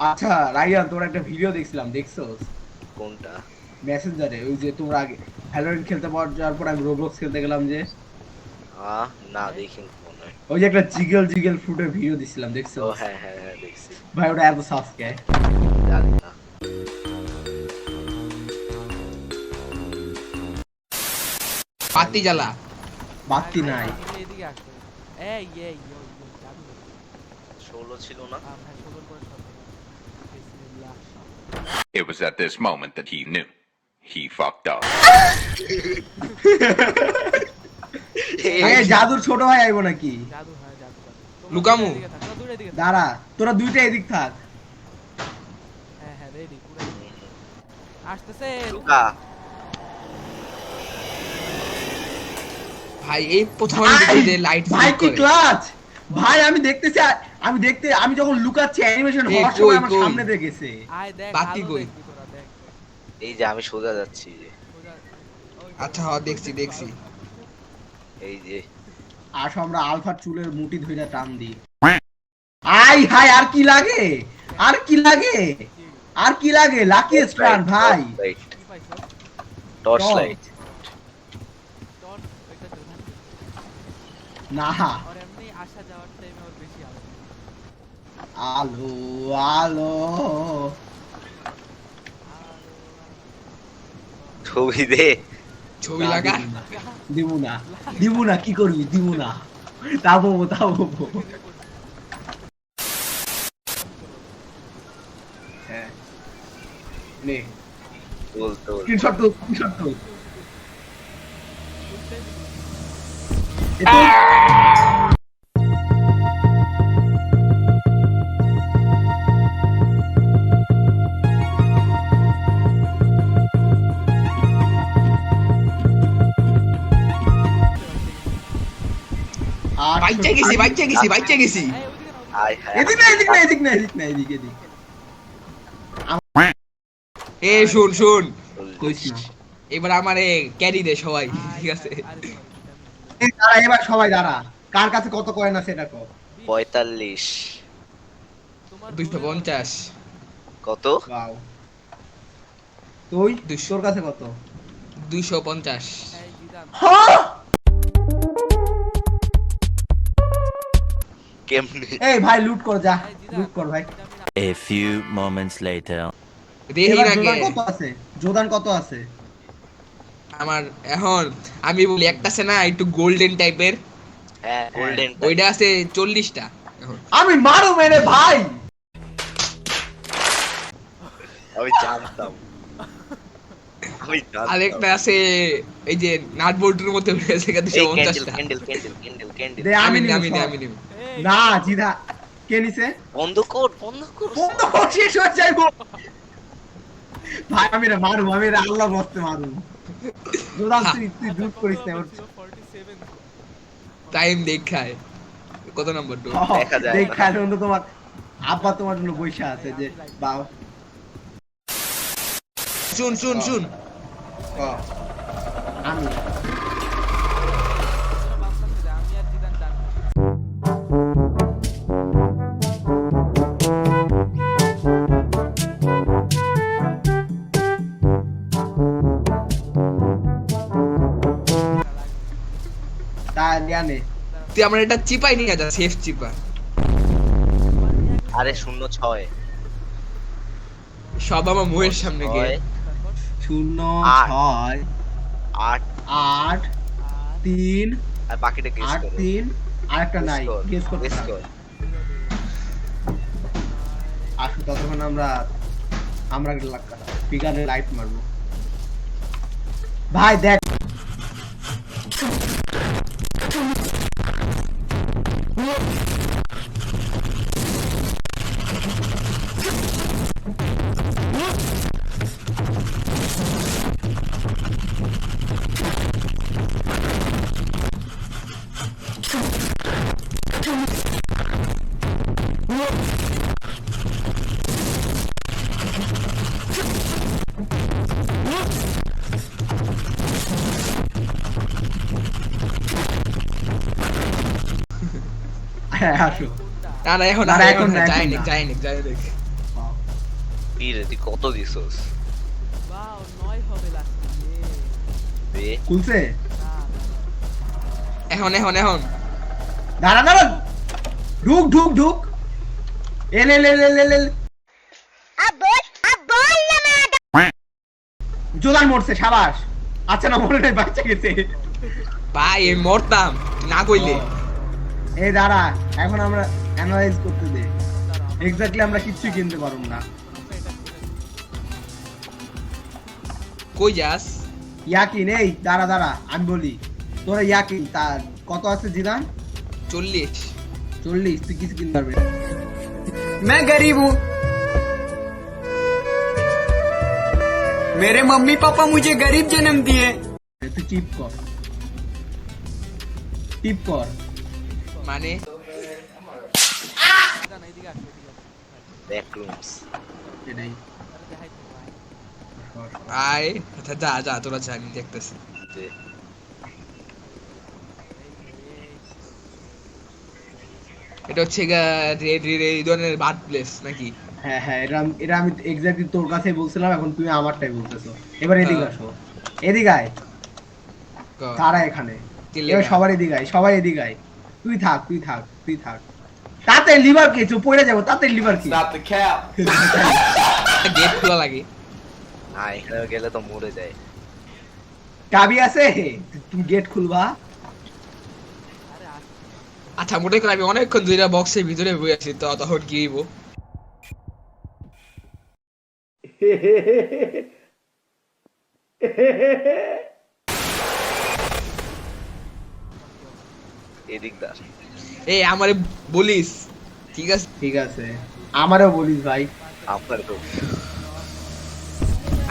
আচ্ছা রাইয়ান, তোর একটা ভিডিও দেখছিলাম, দেখছোস? কোনটা? মেসেঞ্জারে, ওই যে তোমরা আগে ভ্যালোরেন্ট খেলতে যাওয়ার পর আমি রোবলক্স খেলতে গেলাম যে, না দেখিনি তো মনে হয়। ওই যে একটা জিগেল জিগেল ফ্রুটের ভিডিও দিছিলাম, ও দেখছোস? হ্যাঁ হ্যাঁ হ্যাঁ, দেখছি। ভাই ওটা এত সাসকে। জানি না। বাতি জ্বালা। বাতি নাই। এদিকে আসো। এই এই ওই জাদু 16 ছিল না? ভাই সবর করে সব বিসমিল্লাহ। It was at this moment that he knew. He fucked up. আগে জাদুর ছোট ভাই আইবো নাকি? জাদু হয় জাদু জাদু। লুকামু। এদিকে থাক, তোমরা দূরে দিকে থাক। দাঁড়া, তোরা দুইটা এদিক থাক। হ্যাঁ হ্যাঁ রেডি পুরো আসতেছে। লুকা। ভাই এই প্রথম আমি দেখি যে লাইট ভাই ফ্লিক কি করে। ক্লাচ! ভাই আমি দেখতেছি, আমি যখন লুকাচ্ছি অ্যানিমেশন এ, হওয়ার সময় কই, আমার কই? সামনে দিয়ে গেছে। আয় দেখ বাতি আলো কই? দেখবি তোরা দেখ। এই যে আমি সোজা যাচ্ছি যে। সোজা ওই আচ্ছা হ্যাঁ দেখছি দেখছি। এই যে আসো আমরা আলফার চুলের মুঠি ধইরা টান দিই। আই হাই, আর কি লাগে? আর কি লাগে? আর কি লাগে? লাকি স্ট্রান ভাই। কি পাইছো? Torch torch. লাইট। টর্চ এটা যোধা না, আর এমনি আসা যাওয়ার টাইমে ওর বেশি আলো। আলো আলো। ছবি দে। ছবি না, লাগা। দিবু না, দিবু না, কি করবি? দিবু না, তাবো তাবো। হ্যাঁ নে, তোল তোল। স্ক্রিনশট তো, স্ক্রিনশট তো। এ তো বাইচে গেছি বাইচে গেছি বাইচে গেছি। এই ওইদিকে না ওইদিকে। আয় হ্যাঁ। এদিক না, এদিক না, এদিক না, এদিক না, এদিক এদিক। এ শুন শুন, কইস না। এবার আমারে ক্যারি দে সবাই, ঠিক আছে? আরে সরি এই দাঁড়া, এবার সবাই দাঁড়া। কার কাছে কত কয়েন আছে এটা কও। 45। তোমার 250। কত? ওয়াও। তুই, 200 তোর কাছে কত? 250। এই জিদান হ্যাঁ? কেমনে? এই ভাই লুট কর, যা এই জিদান লুট কর ভাই। A few moments later. দেখি এবার আগে জোদান কত আছে? জোদান কত আছে? আমার এখন আমি বলি একটা আছে না একটু গোল্ডেন টাইপের, হ্যাঁ গোল্ডেন। ওইটা আছে 40টা এখন। আমি মারু মেরে ভাই। আমি জানতাম। আমি জানতাম। আরেকটা আছে এই যে নাট বোল্টের মধ্যে রয়েছে এই ক্যান্ডেল 250টা। Candle candle candle candle. দে আমি নিবো আমি সব। আমি নিব। এই না জিদা, কে নিছে? বন্ধ কর বন্ধ কর। বন্ধ কর, শেষ হয়ে যাইবো। ভাই আমি রে মারু, আমি রে আল্লাহ বস্তে মারু। জোদান তুই লুট করিস না ওর। 47 টাইম দেখায় কত নাম্বার তো। দেখা যায় দেখ না। খালি অন্য তোমার আব্বা তোমার জন্য বইসা আছে যে বাও। শুন শুন শুন, ক। আমি বাঁচতে দে আমি আর জিদান ডান। তা জানে। তুই আমার এটা চিপাই নিয়ে যা, সেফ চিপা। আরে 06। সব আমার মুখের সামনে গিয়ে। শূন্য আট। 6 8 8 3 আর বাকিটা গেস 8 করো। 3 আরেকটা নাই, গেস করতে গেস হবে। কর। আসো ততক্ষণ আমরা ফিগারে লাইট মারবো। ভাই দেখ, হ্যাঁ আসো। না না এখন না, না, এখন এখন না, না, যাই এখন নে না। যাই নে যাই দেখ। হ্যাঁ। কি রে তুই কত দিছস বাও 9 হবে লাস্টে রে খুলছে না এখন দাঁড়া দাঁড়া ঢুক ঢুক ঢুক এল এল এল এল এল এল জোদান মরছে সাবাস আচ্ছা না মরে নাই বাচ্চা গেছে ভাই আমি মরতাম না কইলে এই দাঁড়া এখন আমরা অ্যানালাইজ করতে দে এক্স্যাক্টলি আমরা কিচ্ছু কিনতে পারব না কই যাস ইয়াকিন এই দাঁড়া দাঁড়া আমি বলি তোরা ইয়াকিন তার কত আছে জিদান 40 40 তুই কিছু কিনতে পারবি मैं गरीब हूँ मेरे मम्मी पापा मुझे गरीब जन्म दिए তুই টিপ কর মানে জিদান এইদিকে আসো এদিকে ব্যাক রুমস এটাই দেখাই তো ভাই আয় আচ্ছা যা তোরা যা আমি দেখতেছি এটা হচ্ছে এই ধরনের বার্থ প্লেস নাকি হ্যাঁ হ্যাঁ এটা আমি এক্স্যাক্টলি তোর কাছে বলছিলাম এখন তুমি আমারটাই বলতেছো এবার এদিকে আসো এদিকে আয় তারা এখানে এবার সবার এদিকে আয় সবাই এদিকে আয় তুই থাক তাতে লিভার কি চুপ পড়ে যাবো তাতে লিভার কি গেট খোলা লাগে না এখানে গেলে তো মরে যায় চাবি আছে তুমি গেট খুলবা আচ্ছা মোটে করে আমি অনেকক্ষণ ধরে বক্সের ভিতরে বসে আছি তো তখন কি হইব এদিক দা এই আমারে বলিস ঠিক আছে ঠিক আছে আমারও বলিস ভাই আপনার তো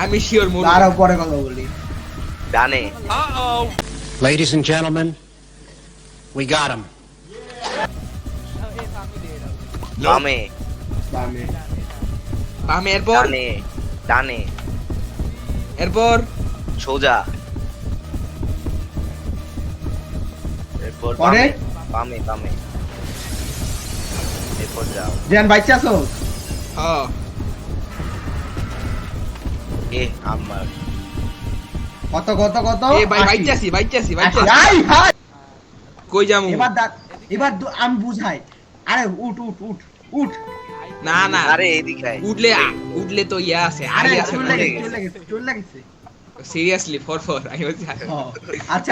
আমি শিওর মোর তারও পরে কথা বলি ডানে Ladies and gentlemen, we got him. এই সামনে দিয়ে দাও বামে বামে আমি এরপর ডানে এরপর সোজা এরপর পরে? বামে এরপর যাও জেন বাইচা আছো হ্যাঁ এ আমার কত এ ভাই 80 বাইচাছি আই হাই কই যামু এবার আমি বুঝাই আরে উঠ না আরে এদিকে আয় উঠলে তো ইয়া আছে আরে আরে আছে চল লাগছে সিরিয়াসলি ফর আমি বলছি আচ্ছা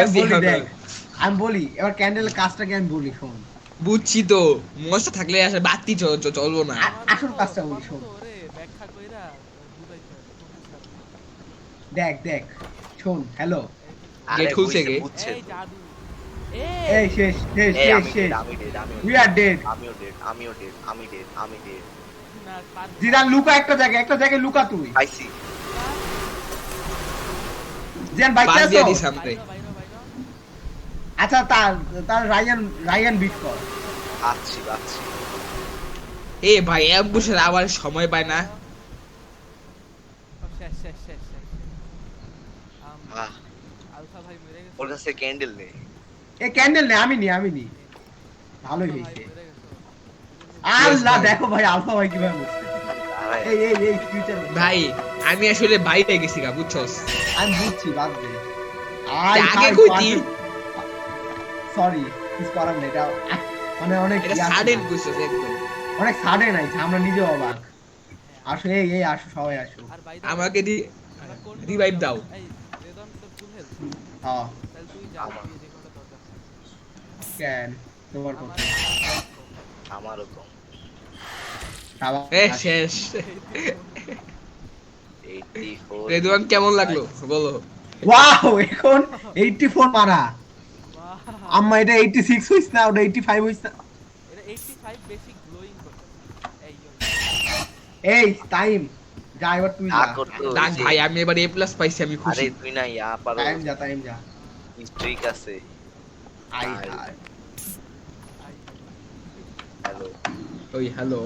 আমি বলি এবার ক্যান্ডেলের কাজটাকে আমি বলি শোন বুঝছি তো মশা থাকলে আসে বাতি চলবো না আসল কাজটা বলি শোন ওরে ব্যাখ্যা কইরা বুঝাইতে দেখ শোন হ্যালো আরে গেট খুলছে গে? বুঝছে এই জাদু এই শেষ আমি উই আর ডেড আমিও ডেড না পার জিদান লুকা একটা জায়গায় লুকা তুই পাইছি জেন বাইচা বাদ দিয়া আছো দিস আমরে বাইরো আচ্ছা তার রায়ান বিট কর আচ্ছি এ ভাই অ্যাম্বুশের আবার সময় পায় না শেষ আহ আলফা ভাই মরে গেছে ওর কাছে ক্যান্ডেল নেই এ ক্যান্ডেল নে আমি নি ভালোই ভাই হয়েছে মরে গেছে আল্লাহ ভাই। দেখো ভাই আলফা ভাই কিভাবে মরছে দাঁড়ায়। এই ফিউচার ভাই আমি আসলে বাইরে গেছি গা বুঝছস আমি বুঝছি বাদ দে আগে কইতি সরি কিছু করার নেই এটা মানে অনেক এটা ইয়ে আছে সাডেন না। কইছস একদম অনেক সাডেন আইছে আমরা নিজেও অবাক আসো এই আসো সবাই আসো আর ভাই আমাকে রিভাইভ দাও এই রেদন তো ফুল হেলথ হ্যাঁ তাহলে তুই যা দিয়ে যে কোনটা দরকার কেন তোমার কথা আমারও কম আবার এ আসো। শেষ 84 রেদওয়ান কেমন লাগলো বলো ওয়াও এখন 84 মারা বাহ আম্মা এটা 86 হইছ না ওটা 85 হইছ না এটা 85 বেসিক গ্লোইং করতে এই এই টাইম যা এবার তুই যা ডাক ভাই আমি এবার এ প্লাস পাইছি আমি আরে খুশি তুই না ইয়া পারো টাইম যা স্ট্রিক আছে আই আই। হ্যালো ওই হ্যালো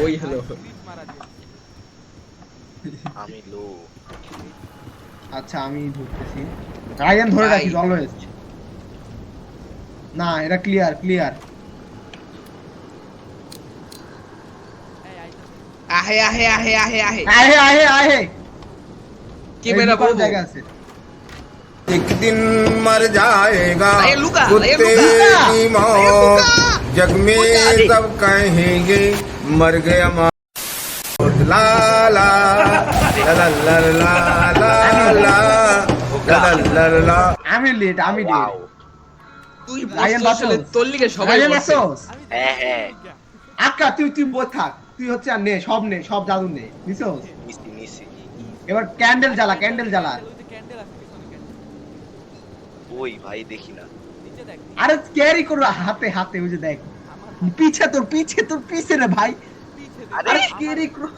ওই হ্যালো ক্লিপ মারা দিয়ে আমি লো আচ্ছা আমি ঢুকতেছি রায়ান ধরে ভাই। রাখিস অলওয়েজ না এটা ক্লিয়ার এই আইতাছে আহে আহে আহে আহে আহে আহে আহে আহে কি মেরা কোন বলবো জায়গা আছে एक दिन मर जाएगा लाये लुका, कुत्ते लाये लुका, की मौत जग में सब कहेंगे मर गया ला ला ला ला ला ला ला ला ला আমি লেট আমি ওয়াও লেট তুই রায়ান বসে আসলে বাসোস। তোর লিগে সবাই রায়ান বসে বাসোস। হ্যাঁ হ্যাঁ আক্কা তুই বোধ থাক তুই হচ্ছে আর নে সব জাদু নে নিছোস মিসি মিসি এবার ক্যান্ডেল জ্বালা ক্যান্ডেল জ্বালা ওই যে ক্যান্ডেল আছে পিছনে ক্যান্ডেল ওই ভাই দেখি না নিচে দেখ আরে ক্যারি করো হাতে হাতে ওই যে দেখ পিছে তোর পিছে রে ভাই পিছে আরে আরে ক্যারি করো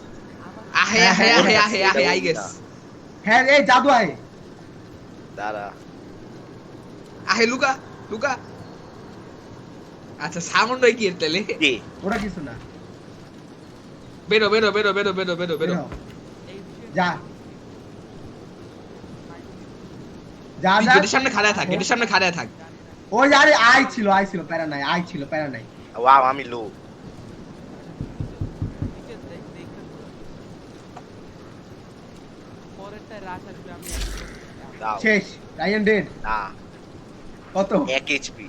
আহে আহে আহে আহে আহে আই গেস হ্যাঁ এই জাদু আয় দাঁড়া আহে লুকা লুকা আচ্ছা সাউন্ড হয় কি এর তাহলে কে ওরা কিছু না বেরো বেরো বেরো বেরো বেরো বেরো বেরো বেরো। এই বিষয়ে যা যা তুই যা গেটের সামনে খাড়ায় থাক গেটের সামনে খাড়ায় থাক ওই আরে আই ছিল প্যারা নাই ওয়াও আমি লো নিচে দেখ দেখ পরেরটা রাশ আসবে আমি দাও শেষ রায়ান ডেড না কত 1 এইচপি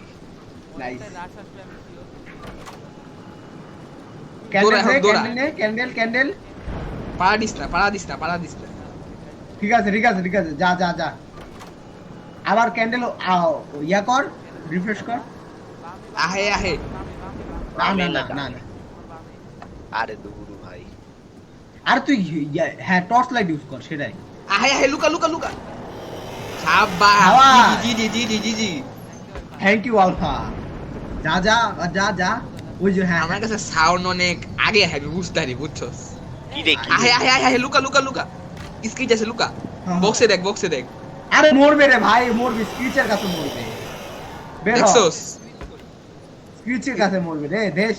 নাইস পরেরটা রাশ আসবে আমি শিওর ক্যান্ডেল এখন নে দৌড়া। ক্যান্ডেল নে ক্যান্ডেল পাড়া দিস না পাড়া দিস না পাড়া দিস না ঠিক আছে যা আবার ক্যান্ডেল ইয়া কর রিফ্রেশ কর আহে আহে না আরে দুরু ভাই আর তুই হ্যাঁ টর্চ লাইট ইউজ কর সেটাই আহে আহে লুকা লুকা লুকা সাবা হাওয়া। জি জি জি জি জি জি থ্যাংক ইউ আলফা যা ওই যে হ্যাঁ আমার কাছে সাউন্ড অনেক আগে হবে বুঝতে পারি বুঝছস কি দেখি আহে আহে আহে আহে লুকা লুকা লুকা স্ক্রিচ আছে লুকা হ্যাঁ। বক্সে দেখ আরে মরবে রে ভাই মরবে স্ক্রিচের কাছে মরবে বের হ দেখছস স্ক্রিচের কাছে মরবে রে দেশ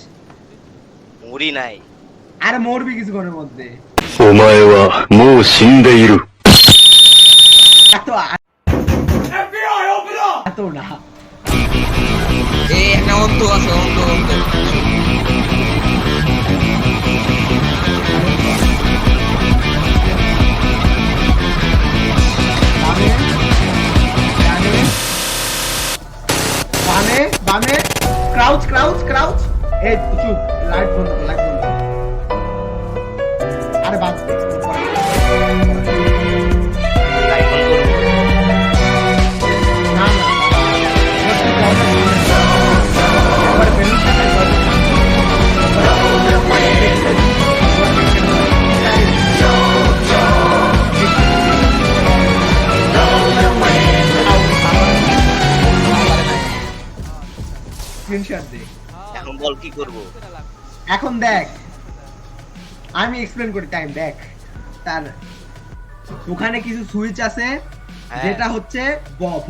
মুড়ি নাই আরে মরবি কিছুক্ষণের মধ্যে お前はもう死んでいる。 এত এত না এই একটা অন্ত আছে অন্ত বামে ক্রাউচ এই চুপ লাইট বন্ধ আরে বাদ দে। লাইক অন করব না এবার বেলুন স্ক্রিনশট দে এখন বল কি করব এখন দেখ আমি এক্সপ্লেন করি টাইম দেখ তার ওখানে কিছু সুইচ আছে হ্যাঁ। যেটা হচ্ছে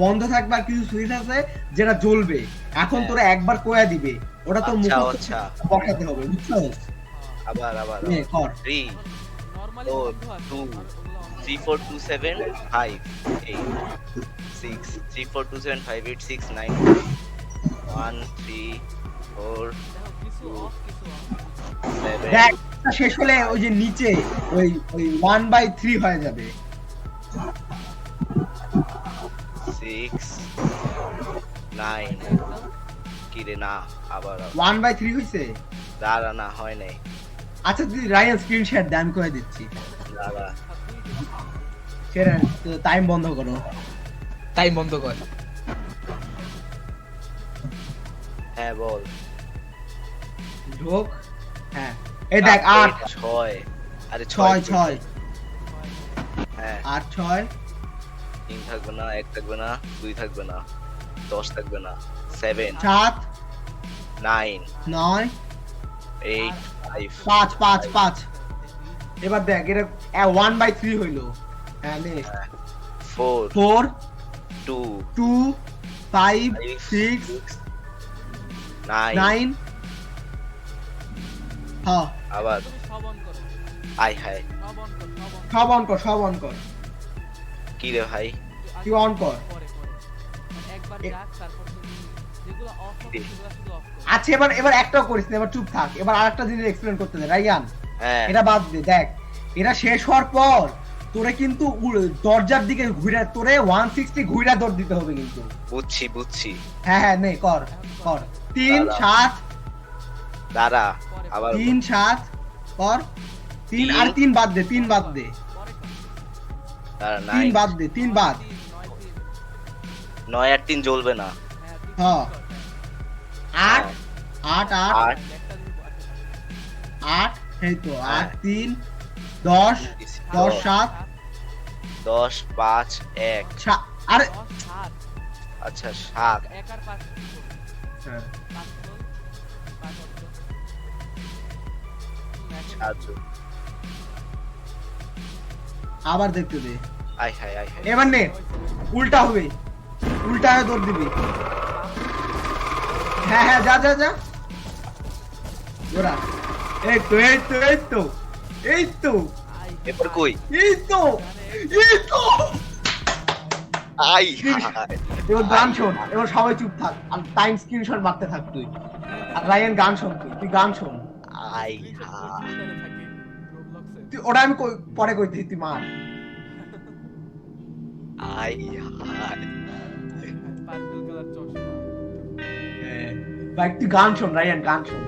বন্ধ থাকবে আর কিছু সুইচ আছে যেটা জ্বলবে এখন হ্যাঁ। তোরা একবার কোয়া দিবে ওটা তো আচ্ছা, মুখস্থ আচ্ছা। বসাতে হবে বুঝছস আবার নে কর 3 নরমালি Oh, বন্ধ আছে 2, আর ওগুলো on 3 4 2 7 5 8 6 3 4 2 7 5 8 6 9 1 3 4 দেখো কিছু অফ কিছু অন 7 দেখ এটা শেষ হলে ওই যে নিচে ওই 1/3 হয়ে যাবে 6 9 কি রে না আবার 1/3 হইছে দাঁড়া না হয় নাই আচ্ছা তুই রায়ান স্ক্রিনশট দে আমি কয়ে দিচ্ছি দাঁড়া সেটা টাইম বন্ধ করো টাইম বন্ধ কর হ্যাঁ বল ঢোক হ্যাঁ এই দেখ 8 6 আরে 6 6 হ্যাঁ 8 6 3 থাকবে না 1 থাকবে না 2 থাকবে না 10 থাকবে না 7 7 9 9 8 5 5 এবার দেখ এটা 1/3 হইলো হ্যাঁ নে 4 4 2 2 5 6 9 9 হ্যাঁ আবার তুমি সব অন করো আই হাই সব অন কর কি রে ভাই তুই অন কর পরে মানে একবার যাক তারপর তুমি যেগুলো অফ হবে সেগুলো শুধু অফ করো আচ্ছা এবার একটাও করিস না এবার চুপ থাক এবার আরেকটা জিনিস এক্সপ্লেন করতে দে রাইয়ান হ্যাঁ এটা বাদ দে, দেখ এটা শেষ হওয়ার পর তোরে কিন্তু দরজার দিকে ঘুরে তোরে 160 ঘুরে দৌড় দিতে হবে কিন্তু। বুঝছি বুঝছি। হ্যাঁ হ্যাঁ নে কর কর 3 7 দাঁড়া আবার 3 7 কর 3 আর 3 বাদ দে, 3 বাদ দে, দাঁড়া 3 9 বাদ দে, 3 বাদ। 9 আর 3 জ্বলবে না। হ্যাঁ 8 8 8 8 8 এই তো হ্যাঁ। 8 3 10 10 7 10 5 1 আরে আচ্ছা 7 এক আর 5 হ্যাঁ 7 আবার দেখতে দে। আই হাই আই হাই। এবার নে উল্টা হবে, উল্টা হয়ে দৌড় দিবি। হ্যাঁ হ্যাঁ যা যা যা জোরা। এই তো এই তো এই তো এই তো এরপর কই? এই তো এই তো আই এবার গান শোন, এবার সবাই চুপ থাক আর টাইম স্ক্রিনশট মারতে থাক তুই। আর রায়ান গান শোন, তুই গান শোন। আই থাকে রোবলক্সে তুই ওটা আমি পরে কইতেছি, তুই মার। আই পার্পল কালার চশমা ভাই তুই গান শোন, রায়ান গান শোন।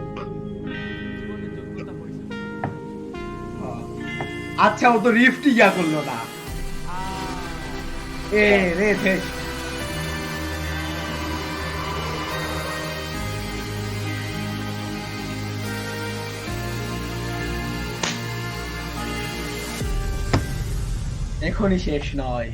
জীবনের যোগ্যতা হইছে আচ্ছা ও তো রিফটই ইয়া করলো না। এ রে শেষ। এখনই শেষ নয়।